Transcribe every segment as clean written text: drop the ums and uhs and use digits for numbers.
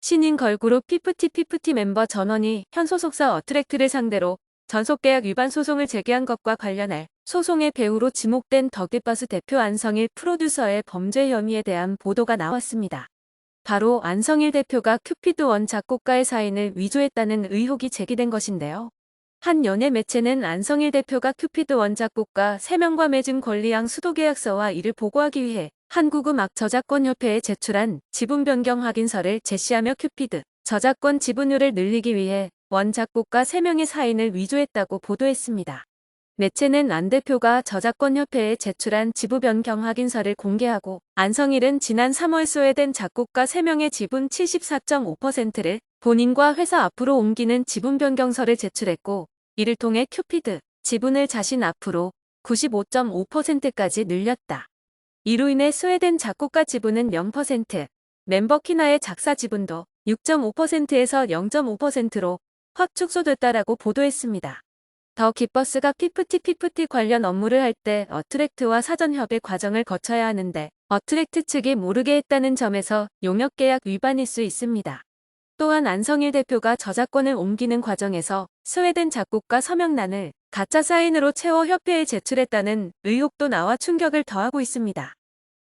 신인 걸그룹 피프티 멤버 전원이 현 소속사 어트랙트를 상대로 전속계약 위반 소송을 제기한 것과 관련해 소송의 배우로 지목된 더기버스 대표 안성일 프로듀서의 범죄 혐의에 대한 보도가 나왔습니다. 바로 안성일 대표가 큐피드 원 작곡가의 사인을 위조했다는 의혹이 제기된 것인데요. 한 연예 매체는 안성일 대표가 큐피드 원 작곡가 3명과 맺은 권리양 수도계약서와 이를 보고하기 위해 한국음악저작권협회에 제출한 지분 변경 확인서를 제시하며 큐피드 저작권 지분율을 늘리기 위해 원 작곡가 3명의 사인을 위조했다고 보도했습니다. 매체는 안 대표가 저작권협회에 제출한 지분 변경 확인서를 공개하고 안성일은 지난 3월 소외된 작곡가 3명의 지분 74.5%를 본인과 회사 앞으로 옮기는 지분 변경서를 제출했고 이를 통해 큐피드 지분을 자신 앞으로 95.5%까지 늘렸다. 이로 인해 소외된 작곡가 지분은 0%, 멤버 키나의 작사 지분도 6.5%에서 0.5%로 확 축소됐다라고 보도했습니다. 더 기버스가 피프티 관련 업무를 할 때 어트랙트와 사전 협의 과정을 거쳐야 하는데 어트랙트 측이 모르게 했다는 점에서 용역계약 위반일 수 있습니다. 또한 안성일 대표가 저작권을 옮기는 과정에서 소외된 작곡가 서명란을 가짜 사인으로 채워 협회에 제출했다는 의혹도 나와 충격을 더하고 있습니다.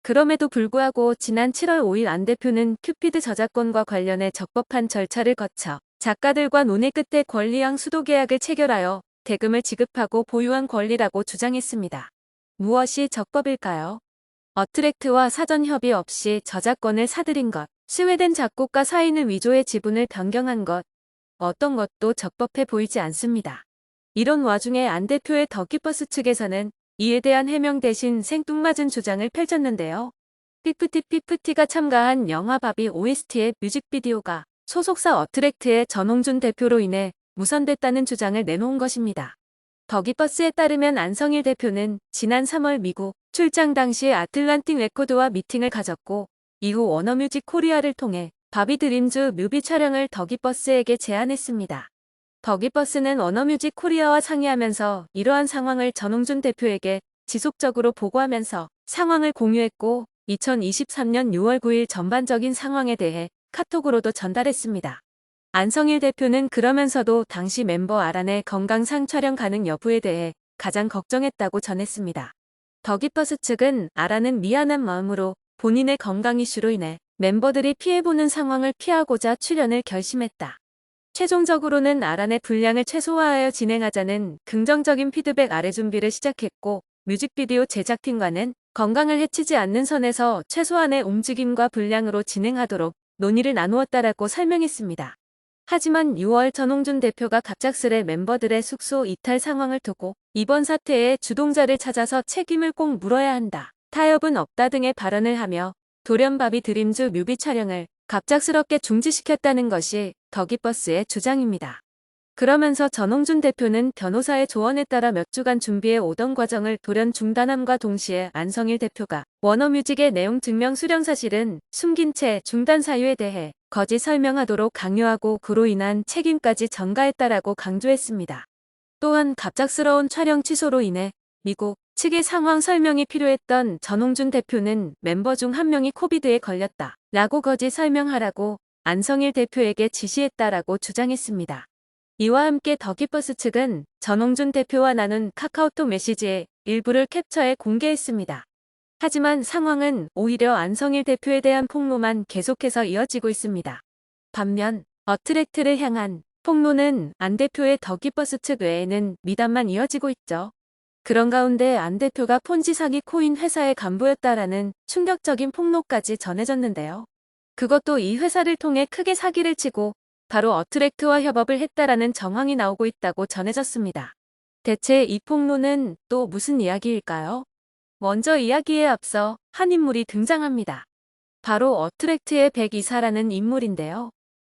그럼에도 불구하고 지난 7월 5일 안 대표는 큐피드 저작권과 관련해 적법한 절차를 거쳐 작가들과 논의 끝에 권리양 수도 계약을 체결하여 대금을 지급하고 보유한 권리라고 주장했습니다. 무엇이 적법일까요? 어트랙트와 사전 협의 없이 저작권을 사들인 것, 스웨덴 작곡가 사인을 위조해 지분을 변경한 것, 어떤 것도 적법해 보이지 않습니다. 이런 와중에 안 대표의 더기버스 측에서는 이에 대한 해명 대신 생뚱맞은 주장을 펼쳤는데요. 피프티가 참가한 영화 바비 OST의 뮤직비디오가 소속사 어트랙트의 전홍준 대표로 인해 무산됐다는 주장을 내놓은 것입니다. 더기버스에 따르면 안성일 대표는 지난 3월 미국 출장 당시 아틀란틱 레코드와 미팅을 가졌고 이후 워너뮤직 코리아를 통해 바비 드림즈 뮤비 촬영을 더기버스에게 제안했습니다. 더기버스는 워너뮤직 코리아와 상의하면서 이러한 상황을 전홍준 대표에게 지속적으로 보고하면서 상황을 공유했고 2023년 6월 9일 전반적인 상황에 대해 카톡으로도 전달했습니다. 안성일 대표는 그러면서도 당시 멤버 아란의 건강상 촬영 가능 여부에 대해 가장 걱정했다고 전했습니다. 더기버스 측은 아란은 미안한 마음으로 본인의 건강 이슈로 인해 멤버들이 피해보는 상황을 피하고자 출연을 결심했다. 최종적으로는 아란의 분량을 최소화하여 진행하자는 긍정적인 피드백 아래 준비를 시작했고 뮤직비디오 제작팀과는 건강을 해치지 않는 선에서 최소한의 움직임과 분량으로 진행하도록 논의를 나누었다라고 설명했습니다. 하지만 6월 전홍준 대표가 갑작스레 멤버들의 숙소 이탈 상황을 두고 이번 사태의 주동자를 찾아서 책임을 꼭 물어야 한다. 타협은 없다 등의 발언을 하며 돌연바비 드림즈 뮤비 촬영을 갑작스럽게 중지시켰다는 것이 더기버스의 주장입니다. 그러면서 전홍준 대표는 변호사의 조언에 따라 몇 주간 준비해 오던 과정을 돌연 중단함과 동시에 안성일 대표가 워너뮤직의 내용 증명 수령 사실은 숨긴 채 중단 사유에 대해 거짓 설명하도록 강요하고 그로 인한 책임까지 전가했다라고 강조했습니다. 또한 갑작스러운 촬영 취소로 인해 미국 측의 상황 설명이 필요했던 전홍준 대표는 멤버 중 한 명이 코비드에 걸렸다 라고 거짓 설명하라고 안성일 대표에게 지시했다라고 주장했습니다. 이와 함께 더기버스 측은 전홍준 대표와 나눈 카카오톡 메시지의 일부를 캡처해 공개했습니다. 하지만 상황은 오히려 안성일 대표에 대한 폭로만 계속해서 이어지고 있습니다. 반면 어트랙트를 향한 폭로는 안 대표의 더기버스 측 외에는 미담만 이어지고 있죠. 그런 가운데 안 대표가 폰지 사기 코인 회사의 간부였다라는 충격적인 폭로까지 전해졌는데요. 그것도 이 회사를 통해 크게 사기를 치고 바로 어트랙트와 협업을 했다라는 정황이 나오고 있다고 전해졌습니다. 대체 이 폭로는 또 무슨 이야기일까요? 먼저 이야기에 앞서 한 인물이 등장합니다. 바로 어트랙트의 백이사라는 인물인데요.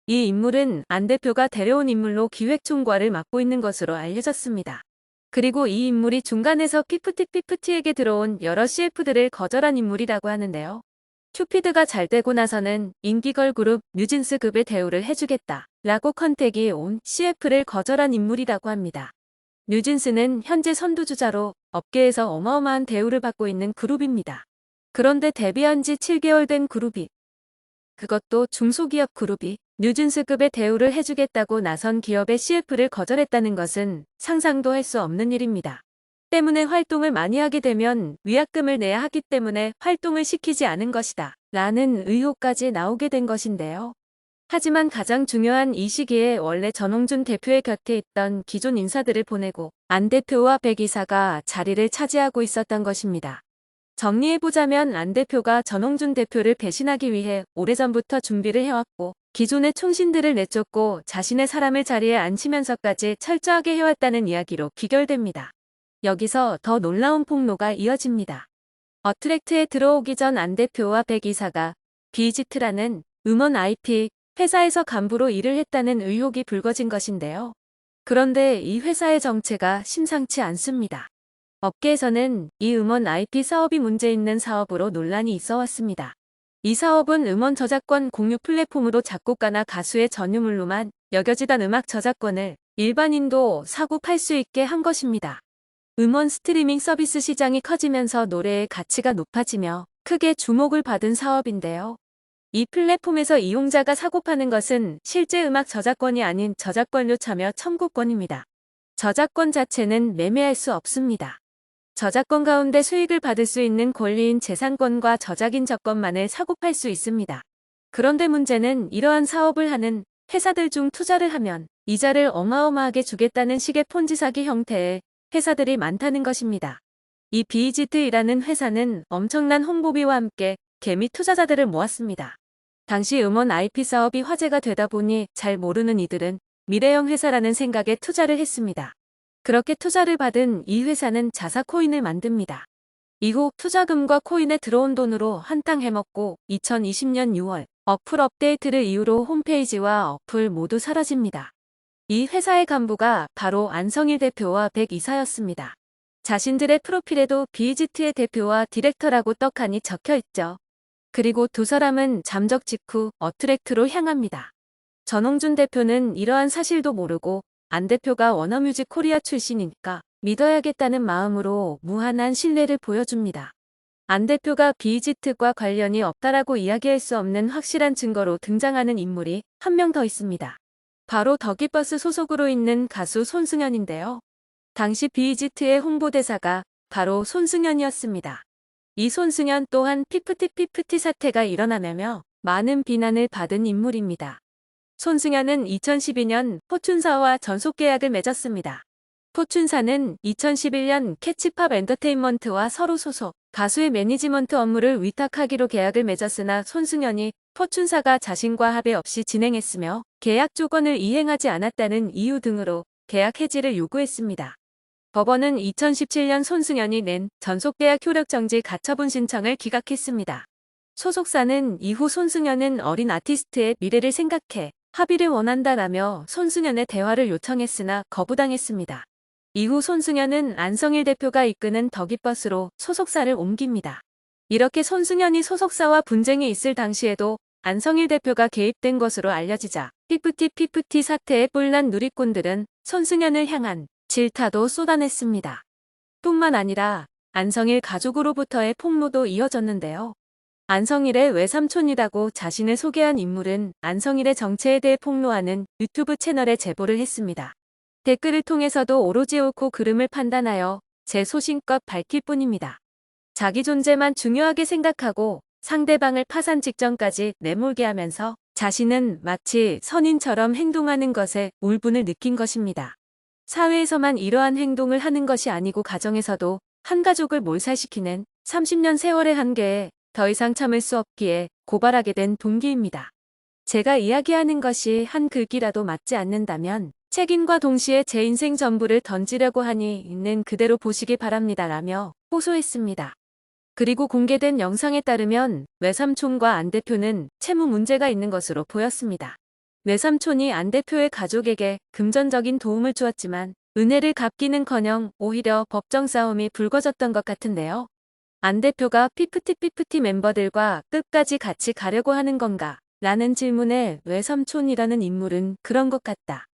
이 인물은 안 대표가 데려온 인물로 기획총괄을 맡고 있는 것으로 알려졌습니다. 그리고 이 인물이 중간에서 피프티에게 들어온 여러 CF들을 거절한 인물이라고 하는데요. 큐피드가 잘 되고 나서는 인기걸 그룹 뉴진스급의 대우를 해주겠다 라고 컨택이 온 CF를 거절한 인물이라고 합니다. 뉴진스는 현재 선두주자로 업계에서 어마어마한 대우를 받고 있는 그룹입니다. 그런데 데뷔한 지 7개월 된 그룹이, 그것도 중소기업 그룹이 뉴진스급의 대우를 해주겠다고 나선 기업의 CF를 거절했다는 것은 상상도 할 수 없는 일입니다. 때문에 활동을 많이 하게 되면 위약금을 내야 하기 때문에 활동을 시키지 않은 것이다. 라는 의혹까지 나오게 된 것인데요. 하지만 가장 중요한 이 시기에 원래 전홍준 대표의 곁에 있던 기존 인사들을 보내고 안 대표와 백 이사가 자리를 차지하고 있었던 것입니다. 정리해보자면 안 대표가 전홍준 대표를 배신하기 위해 오래전부터 준비를 해왔고 기존의 총신들을 내쫓고 자신의 사람을 자리에 앉히면서까지 철저하게 해왔다는 이야기로 귀결됩니다. 여기서 더 놀라운 폭로가 이어집니다. 어트랙트에 들어오기 전 안 대표와 백 이사가 비지트라는 음원 IP 회사에서 간부로 일을 했다는 의혹이 불거진 것인데요. 그런데 이 회사의 정체가 심상치 않습니다. 업계에서는 이 음원 IP 사업이 문제 있는 사업으로 논란이 있어 왔습니다. 이 사업은 음원 저작권 공유 플랫폼으로 작곡가나 가수의 전유물로만 여겨지던 음악 저작권을 일반인도 사고 팔 수 있게 한 것입니다. 음원 스트리밍 서비스 시장이 커지면서 노래의 가치가 높아지며 크게 주목을 받은 사업인데요. 이 플랫폼에서 이용자가 사고 파는 것은 실제 음악 저작권이 아닌 저작권료 참여 청구권입니다. 저작권 자체는 매매할 수 없습니다. 저작권 가운데 수익을 받을 수 있는 권리인 재산권과 저작인 저권만을 사고 팔 수 있습니다. 그런데 문제는 이러한 사업을 하는 회사들 중 투자를 하면 이자를 어마어마하게 주겠다는 식의 폰지 사기 형태의 회사들이 많다는 것입니다. 이 비지트이라는 회사는 엄청난 홍보비와 함께 개미 투자자들을 모았습니다. 당시 음원 IP 사업이 화제가 되다 보니 잘 모르는 이들은 미래형 회사라는 생각에 투자를 했습니다. 그렇게 투자를 받은 이 회사는 자사 코인을 만듭니다. 이후 투자금과 코인에 들어온 돈으로 한탕 해먹고 2020년 6월 어플 업데이트를 이유로 홈페이지와 어플 모두 사라집니다. 이 회사의 간부가 바로 안성일 대표와 백 이사였습니다. 자신들의 프로필에도 비지트의 대표와 디렉터라고 떡하니 적혀있죠. 그리고 두 사람은 잠적 직후 어트랙트로 향합니다. 전홍준 대표는 이러한 사실도 모르고 안 대표가 워너뮤직 코리아 출신이니까 믿어야겠다는 마음으로 무한한 신뢰를 보여줍니다. 안 대표가 비지트과 관련이 없다라고 이야기할 수 없는 확실한 증거로 등장하는 인물이 한 명 더 있습니다. 바로 더기버스 소속으로 있는 가수 손승연인데요. 당시 비지트의 홍보대사가 바로 손승연이었습니다. 이 손승연 또한 피프티 사태가 일어나며 많은 비난을 받은 인물입니다. 손승연은 2012년 포춘사와 전속 계약을 맺었습니다. 포춘사는 2011년 캐치팝 엔터테인먼트와 서로 소속 가수의 매니지먼트 업무를 위탁하기로 계약을 맺었으나 손승연이 포춘사가 자신과 합의 없이 진행했으며 계약 조건을 이행하지 않았다는 이유 등으로 계약 해지를 요구했습니다. 법원은 2017년 손승연이 낸 전속계약 효력정지 가처분 신청을 기각했습니다. 소속사는 이후 손승연은 어린 아티스트의 미래를 생각해 합의를 원한다라며 손승연의 대화를 요청했으나 거부당했습니다. 이후 손승연은 안성일 대표가 이끄는 더기버스로 소속사를 옮깁니다. 이렇게 손승연이 소속사와 분쟁이 있을 당시에도 안성일 대표가 개입된 것으로 알려지자 피프티 사태에 뿔난 누리꾼들은 손승연을 향한 질타도 쏟아냈습니다. 뿐만 아니라 안성일 가족으로부터의 폭로도 이어졌는데요. 안성일의 외삼촌이라고 자신을 소개한 인물은 안성일의 정체에 대해 폭로하는 유튜브 채널에 제보를 했습니다. 댓글을 통해서도 오로지 옳고 그름을 판단하여 제 소신껏 밝힐 뿐입니다. 자기 존재만 중요하게 생각하고 상대방을 파산 직전까지 내몰게 하면서 자신은 마치 선인처럼 행동하는 것에 울분을 느낀 것입니다. 사회에서만 이러한 행동을 하는 것이 아니고 가정에서도 한 가족을 몰살시키는 30년 세월의 한계에 더 이상 참을 수 없기에 고발하게 된 동기입니다. 제가 이야기하는 것이 한 글귀라도 맞지 않는다면 책임과 동시에 제 인생 전부를 던지려고 하니 있는 그대로 보시기 바랍니다라며 호소했습니다. 그리고 공개된 영상에 따르면 외삼촌과 안 대표는 채무 문제가 있는 것으로 보였습니다. 외삼촌이 안 대표의 가족에게 금전적인 도움을 주었지만 은혜를 갚기는커녕 오히려 법정 싸움이 불거졌던 것 같은데요. 안 대표가 피프티 멤버들과 끝까지 같이 가려고 하는 건가? 라는 질문에 외삼촌이라는 인물은 그런 것 같다.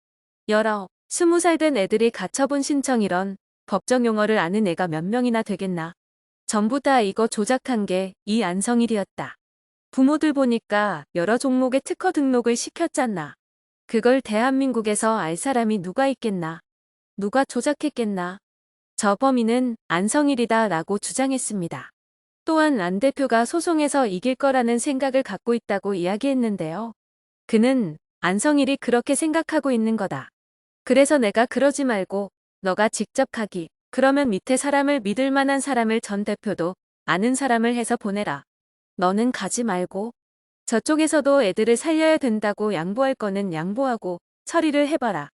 20살 된 애들이 가처분 신청 이런 법정 용어를 아는 애가 몇 명이나 되겠나. 전부 다 이거 조작한 게 이 안성일이었다. 부모들 보니까 여러 종목의 특허 등록을 시켰잖아. 그걸 대한민국에서 알 사람이 누가 있겠나? 누가 조작했겠나? 저 범인은 안성일이다 라고 주장했습니다. 또한 안 대표가 소송에서 이길 거라는 생각을 갖고 있다고 이야기했는데요. 그는 안성일이 그렇게 생각하고 있는 거다. 그래서 내가 그러지 말고 너가 직접 가기. 그러면 밑에 사람을 믿을 만한 사람을 전 대표도 아는 사람을 해서 보내라. 너는 가지 말고 저쪽에서도 애들을 살려야 된다고 양보할 거는 양보하고 처리를 해봐라.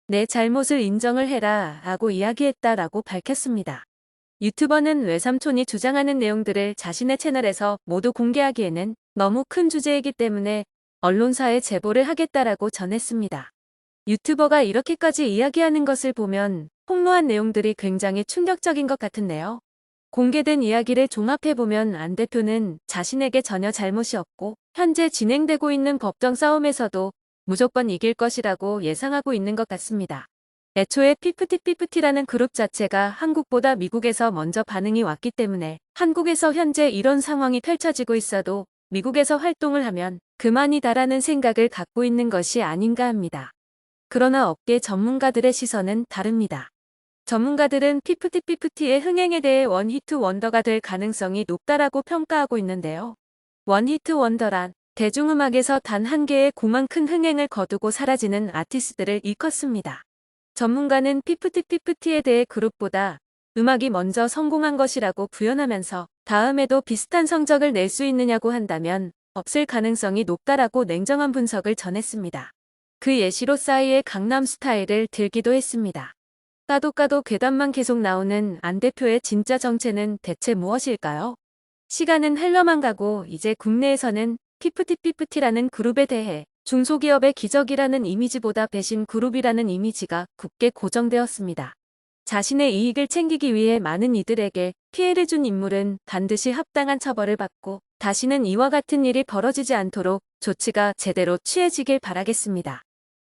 내 잘못을 인정을 해라 라고 이야기했다라고 밝혔습니다. 유튜버는 외삼촌이 주장하는 내용들을 자신의 채널에서 모두 공개하기에는 너무 큰 주제이기 때문에 언론사에 제보를 하겠다라고 전했습니다. 유튜버가 이렇게까지 이야기하는 것을 보면 폭로한 내용들이 굉장히 충격적인 것 같은데요. 공개된 이야기를 종합해보면 안 대표는 자신에게 전혀 잘못이 없고 현재 진행되고 있는 법정 싸움에서도 무조건 이길 것이라고 예상하고 있는 것 같습니다. 애초에 피프티피프티라는 그룹 자체가 한국보다 미국에서 먼저 반응이 왔기 때문에 한국에서 현재 이런 상황이 펼쳐지고 있어도 미국에서 활동을 하면 그만이다라는 생각을 갖고 있는 것이 아닌가 합니다. 그러나 업계 전문가들의 시선은 다릅니다. 전문가들은 피프티피프티의 흥행에 대해 원히트 원더가 될 가능성이 높다라고 평가하고 있는데요. 원히트 원더란 대중음악에서 단 한 개의 고만 큰 흥행을 거두고 사라지는 아티스트들을 일컫습니다. 전문가는 피프티피프티에 대해 그룹보다 음악이 먼저 성공한 것이라고 부연하면서 다음에도 비슷한 성적을 낼 수 있느냐고 한다면 없을 가능성이 높다라고 냉정한 분석을 전했습니다. 그 예시로 싸이의 강남스타일을 들기도 했습니다. 까도 괴담만 계속 나오는 안 대표의 진짜 정체는 대체 무엇일까요? 시간은 흘러만 가고 이제 국내에서는 피프티피프티라는 그룹에 대해 중소기업의 기적이라는 이미지보다 배신 그룹이라는 이미지가 굳게 고정되었습니다. 자신의 이익을 챙기기 위해 많은 이들에게 피해를 준 인물은 반드시 합당한 처벌을 받고 다시는 이와 같은 일이 벌어지지 않도록 조치가 제대로 취해지길 바라겠습니다.